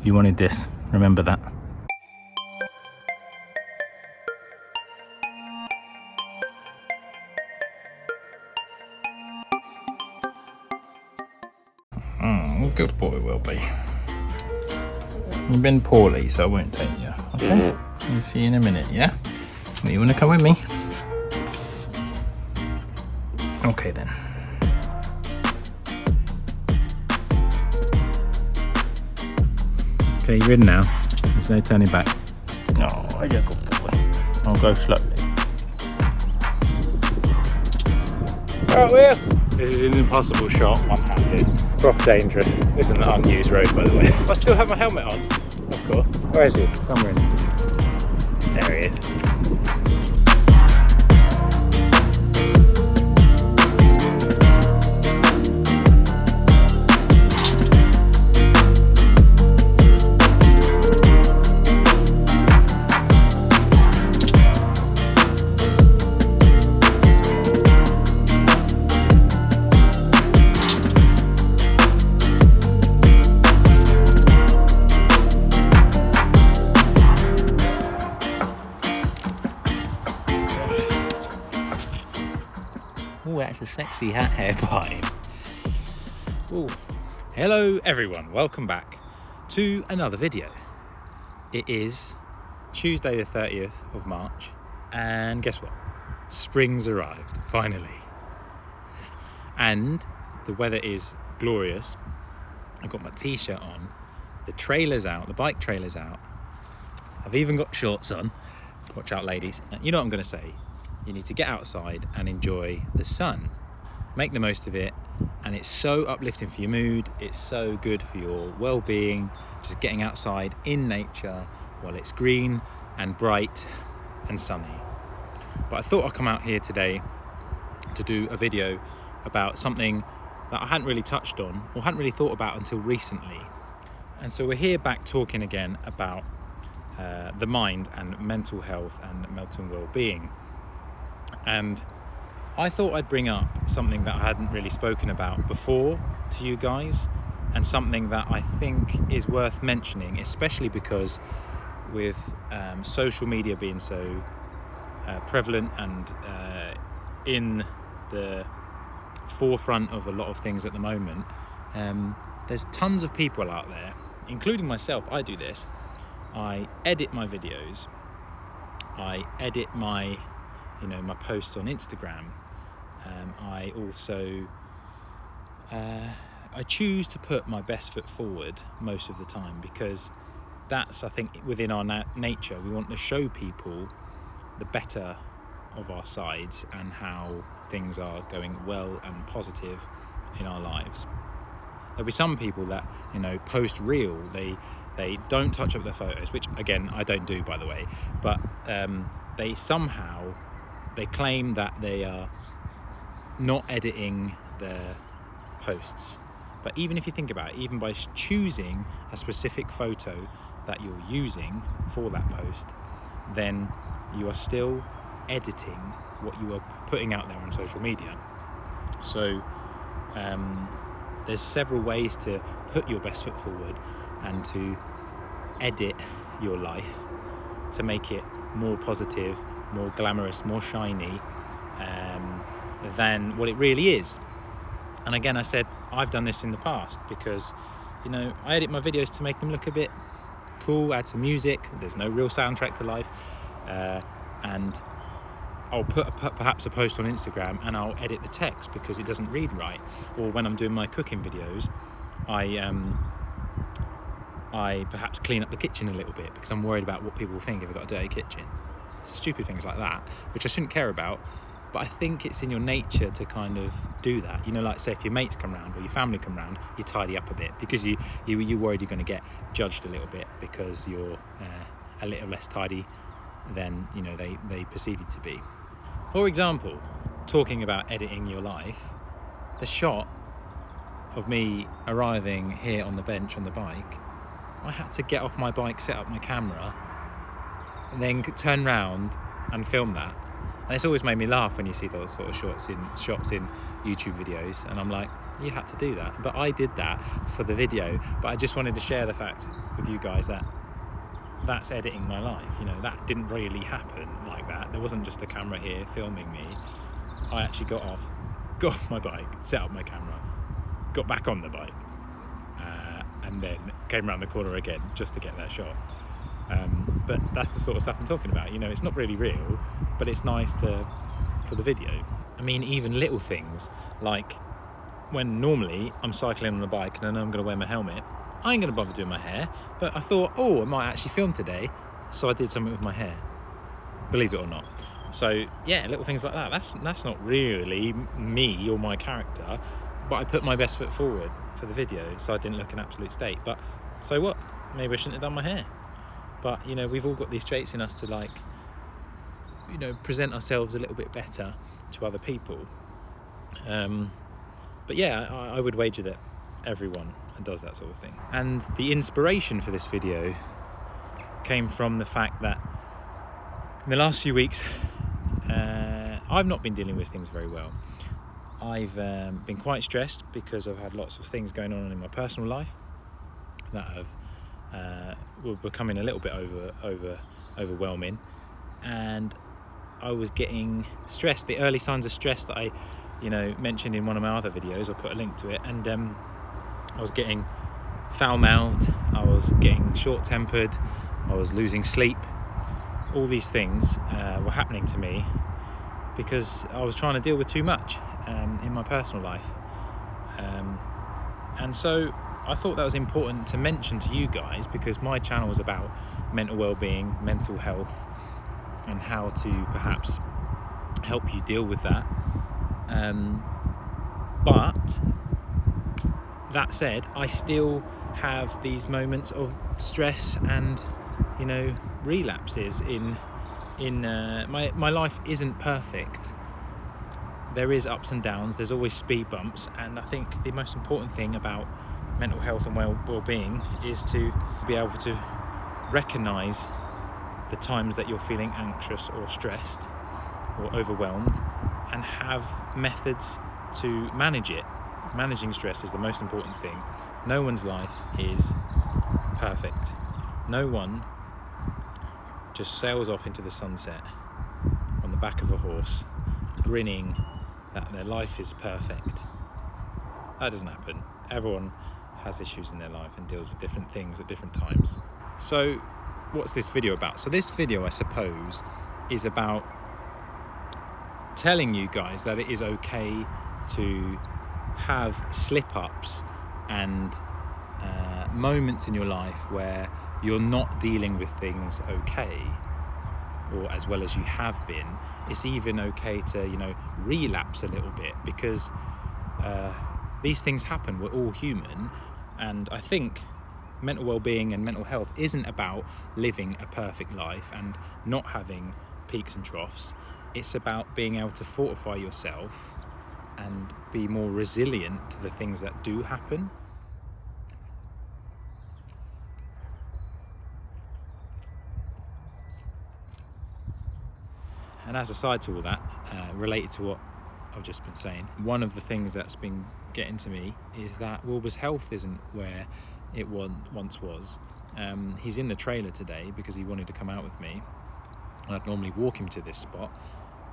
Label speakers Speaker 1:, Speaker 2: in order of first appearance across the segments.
Speaker 1: You wanted this, remember that. Good boy will be. You've been poorly, so I won't take you. Okay? I'll see you in a minute, yeah? You wanna come with me? Okay then. Okay, you're in now. There's no turning back. Oh, you're a good boy. I'll go slowly. Oh, yeah. This is an impossible shot, one-handed. Proper dangerous. This is an unused road, by the way. I still have my helmet on, of course. Where is he? Somewhere in there. There he is. Oh, that's a sexy hat hair by him. Ooh. Hello everyone, welcome back to another video. It is Tuesday the 30th of March, and guess what? Spring's arrived, finally. And the weather is glorious. I've got my t-shirt on, the trailer's out, the bike trailer's out. I've even got shorts on. Watch out, ladies. You know what I'm gonna say. You need to get outside and enjoy the sun. Make the most of it, and it's so uplifting for your mood. It's so good for your well-being, just getting outside in nature while it's green and bright and sunny. But I thought I'd come out here today to do a video about something that I hadn't really touched on or hadn't really thought about until recently. And so we're here back talking again about the mind and mental health and mental well-being. And I thought I'd bring up something that I hadn't really spoken about before to you guys, and something that I think is worth mentioning, especially because with social media being so prevalent and in the forefront of a lot of things at the moment, there's tons of people out there, including myself. I do this. I edit my videos. I edit my my posts on Instagram. I also I choose to put my best foot forward most of the time, because that's, I think, within our nature. We want to show people the better of our sides and how things are going well and positive in our lives. There'll be some people that post real, they don't touch up their photos, which again I don't do, by the way, but they claim that they are not editing their posts. But even if you think about it, even by choosing a specific photo that you're using for that post, then you are still editing what you are putting out there on social media. So there's several ways to put your best foot forward and to edit your life to make it more positive, more glamorous, more shiny than what it really is. And again, I said I've done this in the past because I edit my videos to make them look a bit cool, add some music. There's no real soundtrack to life, and I'll put perhaps a post on Instagram and I'll edit the text because it doesn't read right. Or when I'm doing my cooking videos, I perhaps clean up the kitchen a little bit because I'm worried about what people will think if I've got a dirty kitchen. Stupid things like that, which I shouldn't care about, but I think it's in your nature to kind of do that. Like say if your mates come round or your family come round, you tidy up a bit because you're worried you're going to get judged a little bit because you're a little less tidy than they perceive you to be. For example, talking about editing your life, the shot of me arriving here on the bench on the bike, I had to get off my bike, set up my camera, and then turn round and film that. And it's always made me laugh when you see those sort of shots in YouTube videos, and I'm like, You had to do that. But I did that for the video. But I just wanted to share the fact with you guys that that's editing my life. You know, that didn't really happen like that. There wasn't just a camera here filming me. I actually got off my bike, set up my camera, got back on the bike, and then came around the corner again just to get that shot. But that's the sort of stuff I'm talking about. You know, it's not really real, but it's nice for the video. I mean, even little things like when normally I'm cycling on a bike and I know I'm going to wear my helmet, I ain't going to bother doing my hair, but I thought, I might actually film today, so I did something with my hair, believe it or not. So yeah, little things like that. That's not really me or my character, but I put my best foot forward for the video, so I didn't look an absolute state. But so what? Maybe I shouldn't have done my hair. But you know, we've all got these traits in us to, like, you know, present ourselves a little bit better to other people. But yeah, I would wager that everyone does that sort of thing. And the inspiration for this video came from the fact that in the last few weeks, I've not been dealing with things very well. I've been quite stressed because I've had lots of things going on in my personal life that were becoming a little bit overwhelming, and I was getting stressed. The early signs of stress that I, you know, mentioned in one of my other videos, I'll put a link to it, and I was getting foul-mouthed, I was getting short-tempered, I was losing sleep. All these things were happening to me because I was trying to deal with too much in my personal life. And so I thought that was important to mention to you guys, because my channel is about mental well-being, mental health, and how to perhaps help you deal with that. But that said, I still have these moments of stress and, you know, relapses in my life isn't perfect. There is ups and downs, there's always speed bumps, and I think the most important thing about mental health and well-being is to be able to recognise the times that you're feeling anxious or stressed or overwhelmed, and have methods to manage it. Managing stress is the most important thing. No one's life is perfect. No one just sails off into the sunset on the back of a horse, grinning that their life is perfect. That doesn't happen. Everyone has issues in their life and deals with different things at different times. So what's this video about? So this video, I suppose, is about telling you guys that it is okay to have slip-ups and moments in your life where you're not dealing with things okay, or as well as you have been. It's even okay to, you know, relapse a little bit, because these things happen. We're all human, and I think mental well-being and mental health isn't about living a perfect life and not having peaks and troughs. It's about being able to fortify yourself and be more resilient to the things that do happen. And as a side to all that, related to what I've just been saying, one of the things that's been getting to me is that Wilbur's health isn't where it once was. He's in the trailer today because he wanted to come out with me, and I'd normally walk him to this spot,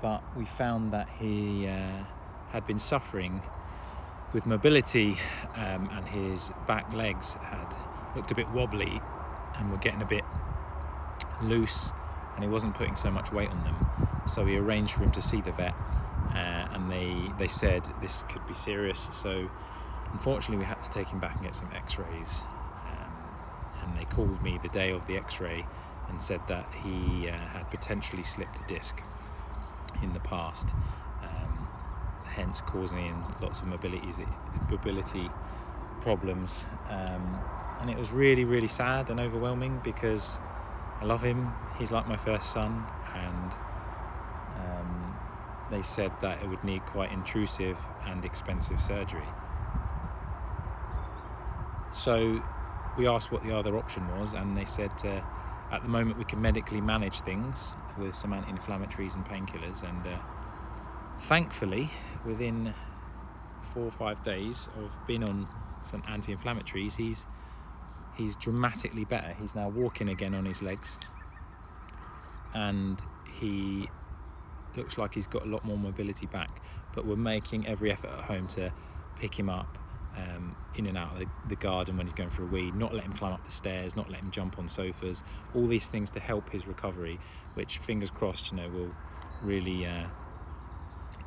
Speaker 1: but we found that he had been suffering with mobility, and his back legs had looked a bit wobbly and were getting a bit loose, and he wasn't putting so much weight on them. So we arranged for him to see the vet, and they said this could be serious. So unfortunately we had to take him back and get some x-rays, and they called me the day of the x-ray and said that he had potentially slipped a disc in the past, hence causing him lots of mobility problems, and it was really, really sad and overwhelming, because I love him. He's like my first son, and they said that it would need quite intrusive and expensive surgery. So we asked what the other option was, and they said at the moment we can medically manage things with some anti-inflammatories and painkillers, and thankfully within 4 or 5 days of being on some anti-inflammatories, he's dramatically better. He's now walking again on his legs, and he looks like he's got a lot more mobility back. But we're making every effort at home to pick him up in and out of the garden when he's going for a wee, not let him climb up the stairs, not let him jump on sofas, all these things to help his recovery, which fingers crossed, will really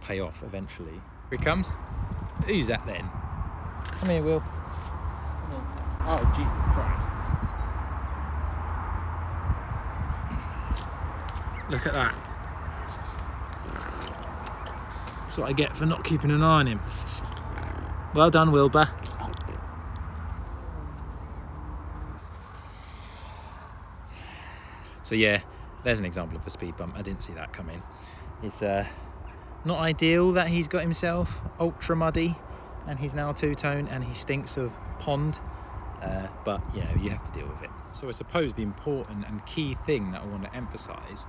Speaker 1: pay off eventually. Here he comes. Who's that then? Come here, Will. Oh, Jesus Christ. Look at that. That's what I get for not keeping an eye on him. Well done, Wilbur. So yeah, there's an example of a speed bump. I didn't see that coming. It's not ideal that he's got himself ultra muddy and he's now two-tone and he stinks of pond. But you have to deal with it. So I suppose the important and key thing that I want to emphasize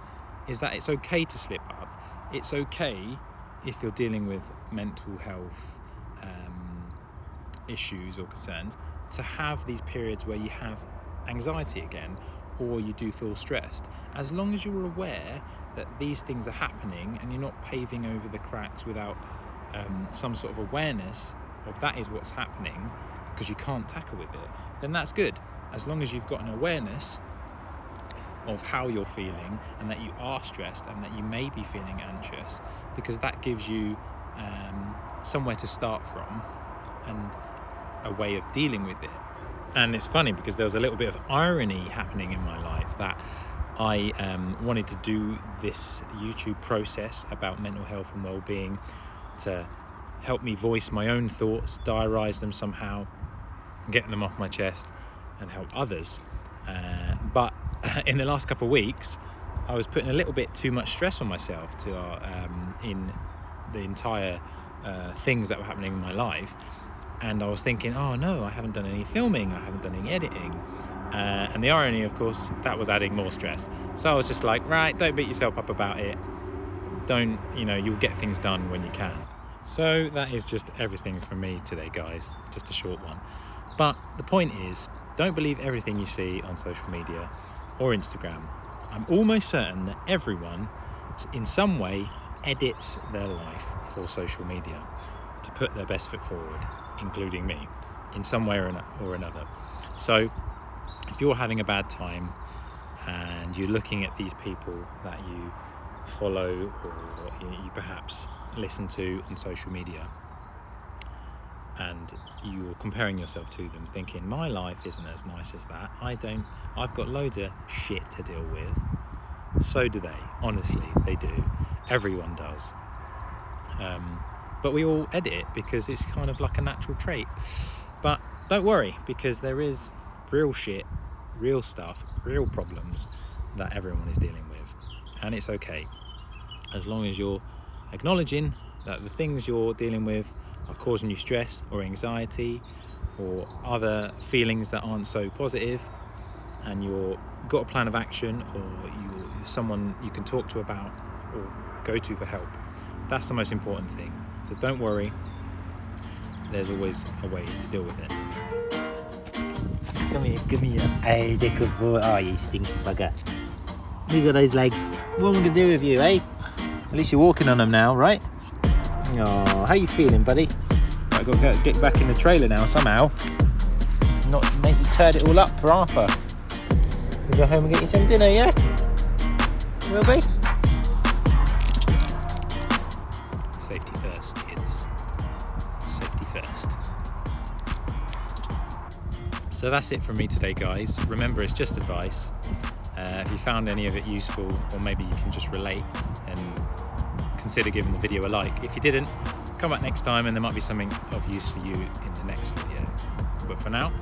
Speaker 1: is that it's okay to slip up. It's okay if you're dealing with mental health issues or concerns to have these periods where you have anxiety again, or you do feel stressed, as long as you're aware that these things are happening and you're not paving over the cracks without some sort of awareness of that is what's happening, because you can't tackle with it, then that's good. As long as you've got an awareness of how you're feeling and that you are stressed and that you may be feeling anxious, because that gives you somewhere to start from and a way of dealing with it. And it's funny because there was a little bit of irony happening in my life that I wanted to do this YouTube process about mental health and well-being to help me voice my own thoughts, diarise them somehow, get them off my chest and help others. But in the last couple of weeks, I was putting a little bit too much stress on myself in the entire things that were happening in my life. And I was thinking, oh no, I haven't done any filming, I haven't done any editing. And the irony, of course, that was adding more stress. So I was just like, right, don't beat yourself up about it. You'll get things done when you can. So that is just everything from me today, guys. Just a short one. But the point is, don't believe everything you see on social media or Instagram. I'm almost certain that everyone, in some way, edits their life for social media to put their best foot forward, including me, in some way or another. So if you're having a bad time and you're looking at these people that you follow or you perhaps listen to on social media, and you're comparing yourself to them thinking, my life isn't as nice as that, I've got loads of shit to deal with. So do they, honestly, they do. Everyone does. But we all edit it because it's kind of like a natural trait. But don't worry, because there is real shit, real stuff, real problems that everyone is dealing with. And it's okay, as long as you're acknowledging that the things you're dealing with are causing you stress or anxiety or other feelings that aren't so positive, and you've got a plan of action, or you're someone you can talk to about or go to for help. That's the most important thing. So don't worry, there's always a way to deal with it.
Speaker 2: Come here. Hey, the good boy. Oh, you stinky bugger. Look at those legs. What am I going to do with you, eh?
Speaker 1: At least you're walking on them now, right? Oh, how you feeling, buddy? I've got to get back in the trailer now somehow. Not make you turd it all up for Arthur. We go home and get you some dinner, yeah? Will be? Safety first, kids. Safety first. So that's it from me today, guys. Remember, it's just advice. If you found any of it useful, or maybe you can just relate, and consider giving the video a like. If you didn't, come back next time and there might be something of use for you in the next video. But for now,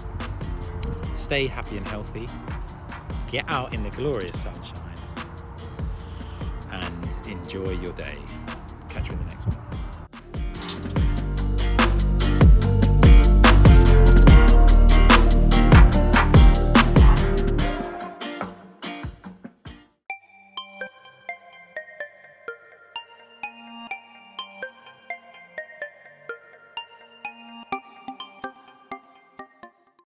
Speaker 1: stay happy and healthy, get out in the glorious sunshine, and enjoy your day. Catch you in the next one.